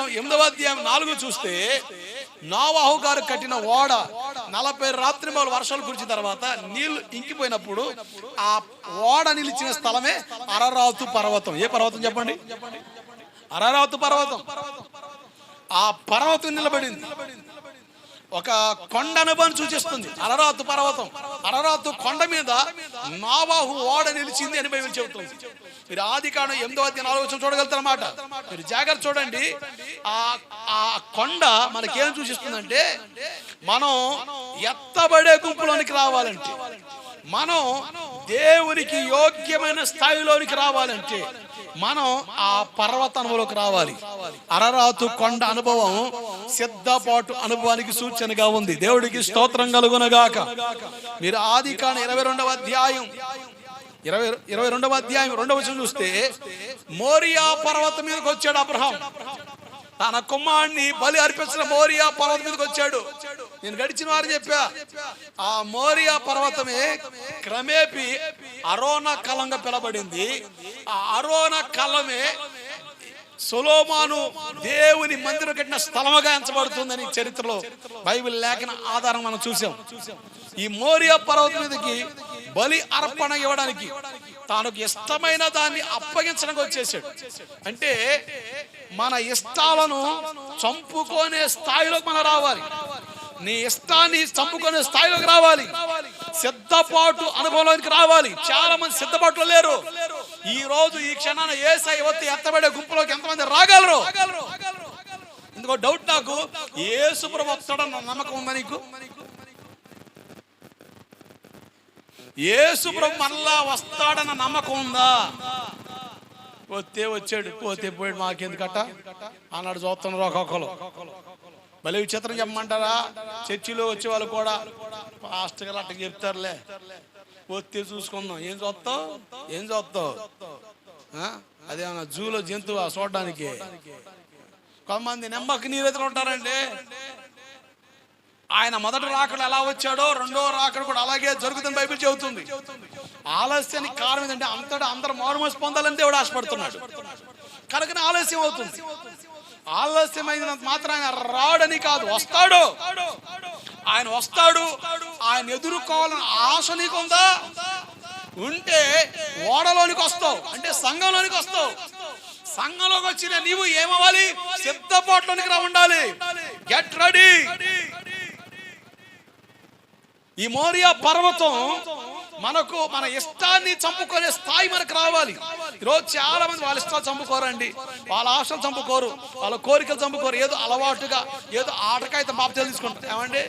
ఆదికాండం 8వ అధ్యాయం 4 చూస్తే నోవాహు గారు కట్టిన ఓడ 40 రాత్రింబవళ్ళు వర్షాలు కురిచిన తర్వాత నీళ్లు ఇంకిపోయినప్పుడు ఆ ఓడ నిలిచిన స్థలమే అరరాతు పర్వతం. ఏ పర్వతం చెప్పండి? అరరాతు పర్వతం. ఆ పర్వతం నిలబడింది. ఒక కొండ అనుభవం సూచిస్తుంది అరరాతు పర్వతం. అరరాతు కొండ మీద నోవాహు ఓడ నిలిచింది అని బైబిల్ చెబుతుంది. మీరు ఆదికాండం 8వ అధ్యాయం 4వ వచనం చూడగలుగుతారన్నమాట. మీరు జాగ్రత్త చూడండి. ఆ కొండ మనకేం సూచిస్తుందంటే, మనం ఎత్తబడే గుంపులోనికి రావాలంటే, మనం దేవునికి యోగ్యమైన స్థాయిలోనికి రావాలంటే మనం ఆ పర్వత అనుభవంలోకి రావాలి. అరరాతు కొండ అనుభవం సిద్ధపాటు అనుభవానికి సూచనగా ఉంది. దేవుడికి స్తోత్రం కలుగునగాక. మీరు ఆదికాండం 22వ అధ్యాయం 22వ వచనం చూస్తే, మోరియా పర్వతం మీదకి వచ్చాడు అబ్రహాం. తన కుమారుణ్ణి బలి అర్పించిన మోరియా పర్వతం మీదకి వచ్చాడు. నేను గడిచిన వారు చెప్పా, ఆ మోరియా పర్వతమే క్రమేపీ అరోన కలంగా పిలబడింది. ఆ అరోన కలమే సొలొమోను దేవుని మందిరం కట్టిన స్థలముగా ఎంచబడుతుందని చరిత్రలో బైబిల్ లేఖన ఆధారం మనం చూసాం. ఈ మోరియా పర్వతం మీదకి బలి అర్పణ ఇవ్వడానికి, తాను ఇష్టమైన దాన్ని అప్పగించడానికి వచ్చేసాడు. అంటే మన ఇష్టాలను చంపుకునే స్థాయిలోకి మనం రావాలి. నీ ఇష్టాన్ని చంపుకునే స్థాయిలోకి రావాలి. సిద్ధపాటు అనుభవంలోకి రావాలి. చాలా మంది సిద్ధపాటులో లేరు. ఈ రోజు ఈ క్షణాన యేసయ్య వచ్చి ఎత్తబడే గుంపులోకి ఎంతమంది రాగలరు? ఇందుకో డౌట్ నాకు, యేసు ప్రభు వస్తాడన్న నమ్మకం ఉందా నీకు? యేసు ప్రభు మళ్ళా వస్తాడన్న నమ్మకం ఉందా? వస్తే వచ్చాడు, పోతే పోయాడు, మాకెందుకట అన్నాడు. చూస్తున్నారు ఒక్కొక్కరు. భలే విచిత్రం చెప్పమంటారా? చర్చిలో వచ్చే వాళ్ళు కూడా పాస్టర్ గారు అట్లా చెప్తారులే, వస్తే చూసుకుందాం. ఏం చూస్తావు? అదేమన్నా జూలో జంతువు చూడడానికి? కొంతమంది నెమ్మకి నీరెత్తులు ఉంటారండి. ఆయన మొదటి రాకడ ఎలా వచ్చాడో రెండో రాకడ కూడా అలాగే జరుగుతుంది బైబిల్ చెబుతుంది. ఆలస్యానికి కారణం ఏంటంటే, అందరూ మారుమనసు పొందాలని దేవుడు ఆశపడుతున్నాడు కనుక ఆలస్యం అవుతుంది. ఆలస్యమైనంత మాత్రం ఆయన రాడని కాదు, వస్తాడు. ఆయన వస్తాడు. ఆయన ఎదుర్కోవాలని ఆశ నీకుందా? ఉంటే ఓడలోనికి వస్తావు, అంటే సంఘంలోనికి వస్తావు. సంఘంలోకి వచ్చిన నీవు ఏమవ్వాలి? సిద్ధపాటులోనికి ఉండాలి. Get ready. ఈ మోరియా పర్వతం మనకు మన ఇష్టాన్ని చంపుకునే స్థాయి మనకు రావాలి. ఈరోజు చాలా మంది వాళ్ళ ఇష్టాలు చంపుకోరండి, వాళ్ళ ఆశలు చంపుకోరు, వాళ్ళ కోరికలు చంపుకోరు. ఏదో అలవాటుగా ఏదో ఆటకైతే బాప్తిజం తీసుకుంటారు. ఏమండి,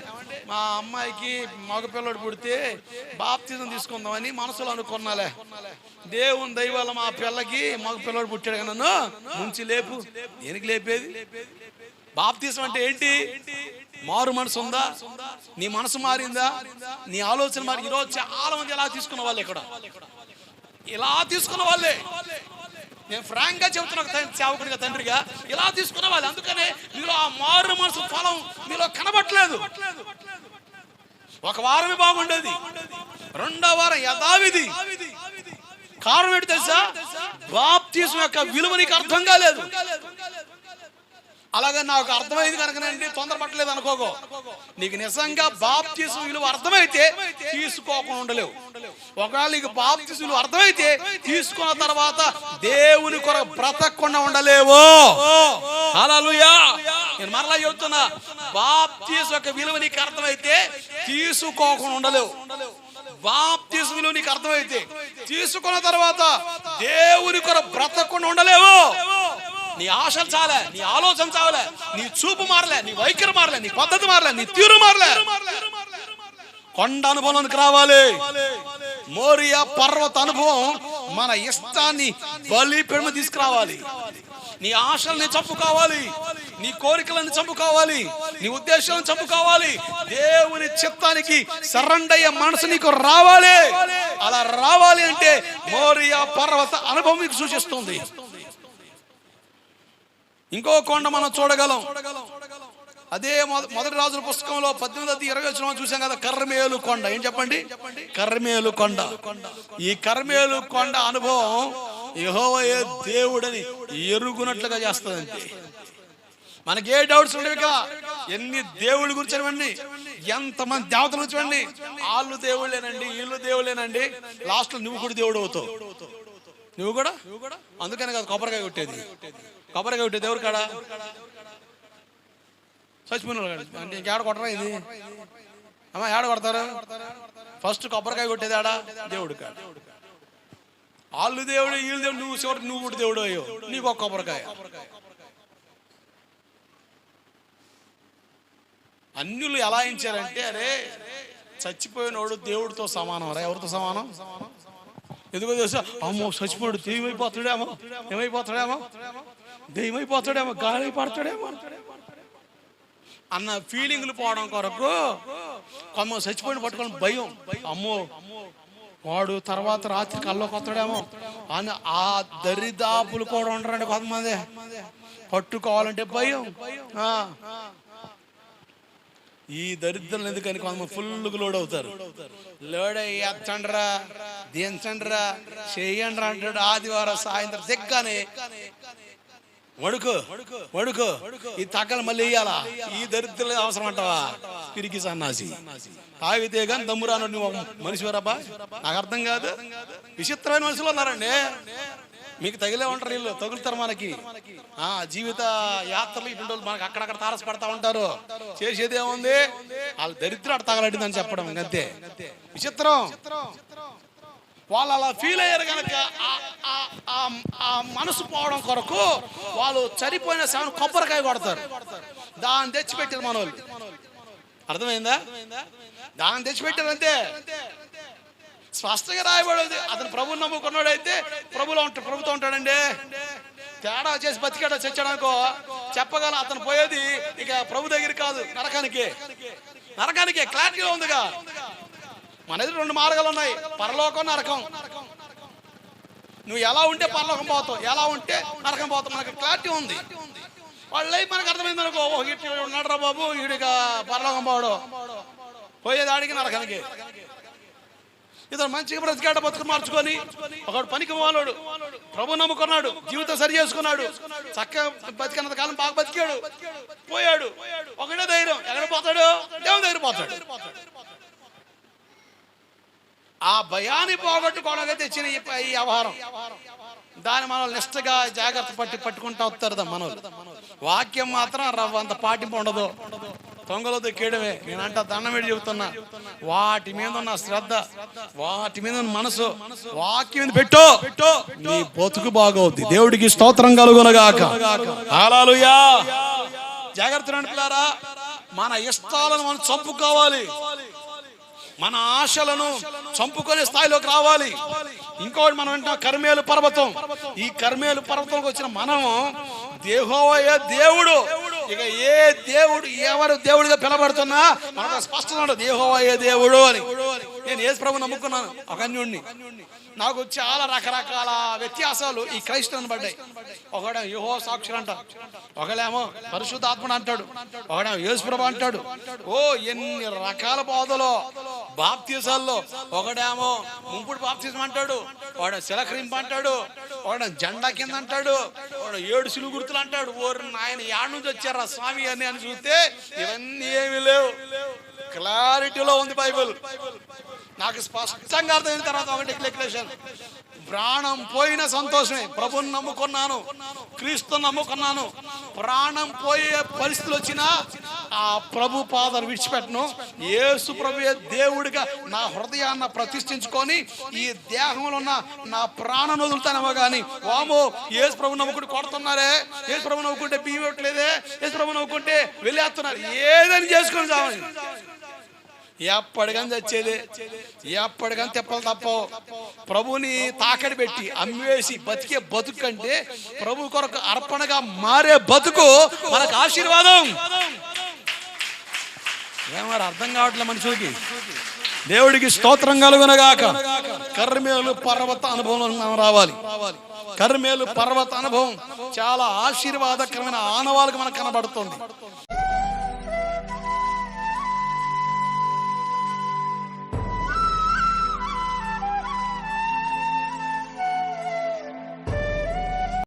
మా అమ్మాయికి మగపిల్లడు పుడితే బాప్తిజం తీసుకుందామని మనసులో అనుకున్నాలే. దేవుని దయ వల్ల మా పిల్లకి మగపిల్లడు పుట్టాడు కదా, నన్ను ముంచి లేపు. దేనికి లేపేది? బాప్తిజం అంటే ఏంటి? మారు మనసు ఉందా? నీ మనసు మారిందా? నీ ఆలోచన మారి. ఈరోజు చాలా మంది ఇలా తీసుకున్న వాళ్ళే, ఇక్కడ ఇలా తీసుకున్న వాళ్ళే. నేను ఫ్రాంక్ గా చెబుతున్నా, సేవకుడిగా తండ్రిగా, ఇలా తీసుకున్న వాళ్ళే. అందుకనే మీలో ఆ మారు మనసు ఫలం మీలో కనబట్టలేదు. ఒక వారమే బాగుండేది, రెండో వారం యథావిధి. కారణం ఏంటి తెలుసా? బాప్తిజం యొక్క విలువ నీకు అర్థం కాలేదు. అలాగే నాకు అర్థమైంది కనుకనండి తొందరపట్టలేదు అనుకోకో. నీకు నిజంగా బాప్తిజం విలువ అర్థమైతే తీసుకోకుండా ఉండలేవు. ఒకవేళ నీకు బాప్తిజం విలువ అర్థమైతే తీసుకున్న తర్వాత దేవుని కొరకు బ్రతకకుండా ఉండలేవు. హల్లెలూయా. నేను మరలా చెప్తున్నా, బాప్తిజం యొక్క విలువ నీకు అర్థమైతే తీసుకోకుండా ఉండలేవు. బాప్తిజం విలువ నీకు అర్థమైతే తీసుకున్న తర్వాత దేవుని కొరకు బ్రతకకుండా ఉండలేవు. నీ ఆశలు చాలే, నీ ఆలోచన చాలే, నీ చూపు మారలే, నీ వైఖరి మారలే, నీ పద్ధతి మారలే, నీ తీరు మారలే. కొండ అనుభవానికి రావాలి. మోరియా పర్వత అనుభవం మన ఇష్టాన్ని బలిపీఠం తీసుకురావాలి. నీ ఆశల్ని చంపుకోవాలి, నీ కోరికలను చంపుకోవాలి, నీ ఉద్దేశాలను చంపుకోవాలి. దేవుని చిత్తానికి సరెండర్ అయ్యే మనసు నీకు రావాలి. అలా రావాలి అంటే మోరియా పర్వత అనుభవం నీకు సూచిస్తుంది. ఇంకో కొండ మనం చూడగలం. అదే మొదటి రాజుల పుస్తకంలో 18:20 చూసాం కదా, కర్మేలు కొండ. ఏం చెప్పండి? కర్మేలు కొండ. ఈ కర్మేలు కొండ అనుభవం యెహోవా దేవుడని ఎరుగునట్లుగా చేస్తుందంటే, మనకి ఏ డౌట్స్ ఉండేవి కదా. ఎన్ని దేవుళ్ళ గురించి అనివ్వండి, ఎంతమంది దేవతల గురించి అండి, వాళ్ళు దేవుళ్ళేనండి, వీళ్ళు దేవుళ్ళేనండి, లాస్ట్ లో నువ్వు కూడా దేవుడు అవుతావు. నువ్వు కూడా అందుకనే కదా కొబ్బరికాయ కొట్టేది. కొబ్బరికాయ కొట్టేది ఎవరు కాడా? చచ్చిపోయిన అంటే ఇంకేడ కొట్టరా ఇది అమ్మా? ఏడ కొడతారు? ఫస్ట్ కొబ్బరికాయ కొట్టేది ఆడా దేవుడు కాడ. వాళ్ళు దేవుడు, వీళ్ళు దేవుడు, నువ్వు చివరికి నువ్వు కూడా దేవుడు అయ్యో, నీకు ఒక కొబ్బరికాయ. అన్యులు ఎలా ఇచ్చారంటే, అరే చచ్చిపోయినోడు దేవుడితో సమానం రా. ఎవరితో సమానం? ఎందుకో తెలుసా? అమ్మో చచ్చిపోయాడు దెయ్యం అయిపోతాడేమో, ఏమైపోతాడేమో, దెయ్యం అయిపోతాడేమో, గాలి పడతాడేమో అన్న ఫీలింగ్లు పోవడం కొరకు కొమ్మ చచ్చిపోయిన పట్టుకొని భయం. అమ్మో వాడు తర్వాత రాత్రి కల్లోకి వస్తాడేమో అని ఆ దరిదాపులు కూడా ఉండరండి కొంతమంది. పట్టుకోవాలంటే భయం. ఈ దరిద్రం ఎందుకని కొంతమంది ఫుల్గా లోడ్ అవుతారు. లోడ్ అయ్యి ఎత్తండ్రా, దించండ్రా, చెయ్యండ్రా అంటాడు. ఆదివారం సాయంత్రం దిగ్గానే వడుకో వడుకో ఈ తగ్గలు మళ్ళీ వేయాలా? ఈ దరిద్రం అవసరం అంటావా? పిరికి సన్నాసి. తాగితే కానీ దమ్మురాను నువ్వు మనిషి వేరబ్బా, నాకు అర్థం కాదు. విచిత్రమైన మనుషులు ఉన్నారండి. మీకు తగిలే ఉంటారు, వీళ్ళు తగులుతారు మనకి. జీవిత యాత్రలు ఇటువంటి మనకి అక్కడక్కడ తారసపడతా ఉంటారు. చేసేది ఏముంది? వాళ్ళు దరిద్రం అటు తగలడిందని చెప్పడం, ఇంకంతే. విచిత్రం. వాళ్ళు అలా ఫీల్ అయ్యారు కనుక ఆ మనసు పోవడం కొరకు వాళ్ళు చనిపోయిన శవం కొబ్బరికాయ కొడతారు. దాన్ని తెచ్చిపెట్టారు మన వాళ్ళు. అర్థమైందా? దాన్ని తెచ్చిపెట్టారు అంతే. స్పష్టంగా రాయబడేది. అతను ప్రభువుని నమ్ముకున్నాడు అయితే ప్రభుతో ఉంటాడండి. తేడా చేసి బతికాడో చచ్చాడు అనుకో చెప్పగల అతను పోయేది ఇక ప్రభు దగ్గర కాదు, నరకానికే. క్లారిటీగా ఉందిగా. మన ఎదురు రెండు మార్గాలు ఉన్నాయి, పరలోకం, నరకం. నువ్వు ఎలా ఉంటే పరలోకం పోతావు, ఎలా ఉంటే నరకం పోతావు. మనకు క్లారిటీ ఉంది. వాళ్ళ లైఫ్ మనకు అర్థమైంది అనుకో, ఉన్నాడు రా బాబు వీడిక పరలోకం పోవడం, పోయేదాడికి నరకానికి. ఇతను మంచిగా బ్రతికాడ బతుకు మార్చుకొని ఒకడు పనికి పోవాడు, ప్రభు నమ్ముకున్నాడు, జీవితం సరి చేసుకున్నాడు, చక్కగా బతికినంత కాలం బాగా బతికాడు, పోయాడు. ఒకటే ధైర్యం, ఎక్కడ పోతాడు? దేవుని దగ్గర పోతాడు. ఆ భయాన్ని పోగొట్టుకోవడానికి తెచ్చిన ఈ వ్యవహారం. దాన్ని మనం నిష్టగా జాగ్రత్త పట్టుకుంటా వస్తారు మనోళ్ళు. వాక్యం మాత్రం రవ్వంత పాటింపు ఉండదు, తొంగలో దొక్కేయడమే. నేనంట దండం పెట్టి చెబుతున్నా, వాటి మీద ఉన్న శ్రద్ధ, వాటి మీద ఉన్న మనసు వాక్యం మీద పెట్టు, నీ బతుకు బాగవుద్ది. దేవుడికి స్తోత్రం కలుగునగాక. హల్లెలూయా. జాగ్రత్త నడుపులారా. మన ఇష్టాలను మనం చంపుకోవాలి, మన ఆశలను చంపుకునే స్థాయిలోకి రావాలి. ఇంకోటి మనం అంటే కర్మేలు పర్వతం. ఈ కర్మేలు పర్వతంకి వచ్చిన మనము యెహోవా దేవుడు. ఇక ఏ దేవుడు ఎవరు దేవుడిగా పిలబడుతున్నా మనకు స్పష్టత ఉండదు, యెహోవా దేవుడు అని. నేను యేసు ప్రభువుని నమ్ముకున్నాను, ఒక అన్యుడిని. నాకు చాలా రకరకాల వ్యత్యాసాలు ఈ క్రైస్తవుని పడ్డాయి. ఒకడేమో యెహోవా సాక్షులు అంటాడు, ఒకడేమో పరిశుద్ధాత్ముడు అంటాడు, ఒకడేమో యేసు ప్రభు అంటాడు. ఓ ఎన్ని రకాల బోధలో బాప్తిసాల్లో. ఒకడేమో ముంపుడు బాప్తిజం అంటాడు, వాడు శిలకరింపు అంటాడు, వాడు జెండా కింద అంటాడు, వాడు 7 సిలువ గుర్తులు అంటాడు. ఓరు నాయన యాడ్ నుంచి వచ్చారా స్వామి అని చూస్తే ఇవన్నీ ఏమీ లేవు. క్లారిటీలో ఉంది బైబిల్. నాకు స్పష్టంగా అర్థమైన తర్వాత ఒకటి డిక్లరేషన్, ప్రాణం పోయిన సంతోషమే. ప్రభుని నమ్ముకున్నాను, క్రీస్తుని నమ్ముకున్నాను. ప్రాణం పోయే పరిస్థితులు వచ్చినా ఆ ప్రభు పాదాలు విడిచిపెట్టను. యేసు ప్రభువే దేవుడిగా నా హృదయాన్ని ప్రతిష్ఠించుకొని ఈ దేహంలో ఉన్న నా ప్రాణం వదులుతానేమో కానీ వామో యేసు ప్రభు నమ్ముకుంటే కొడుతున్నారే, యేసు ప్రభు నమ్ముకుంటే బియ్యం ఇవ్వట్లేదే, యేసు ప్రభు నమ్ముకుంటే వెళ్ళేస్తున్నారు, ఏదని చేసుకొని చావని. ఎప్పటికని చచ్చేది, ఎప్పటికని తెప్పలు తప్పవు. ప్రభుని తాకడి పెట్టి అమ్మేసి బతికే బతుకు కంటే ప్రభు కొరకు అర్పణగా మారే బతుకు మనకు ఆశీర్వాదం. ఏమారు అర్థం కావట్లే మనుషులకి. దేవుడికి స్తోత్రం కలుగునగాక. కర్మేలు పర్వత అనుభవం రావాలి. కర్మేలు పర్వత అనుభవం చాలా ఆశీర్వాదకరమైన ఆనవాళ్ళకి మనకు కనబడుతుంది.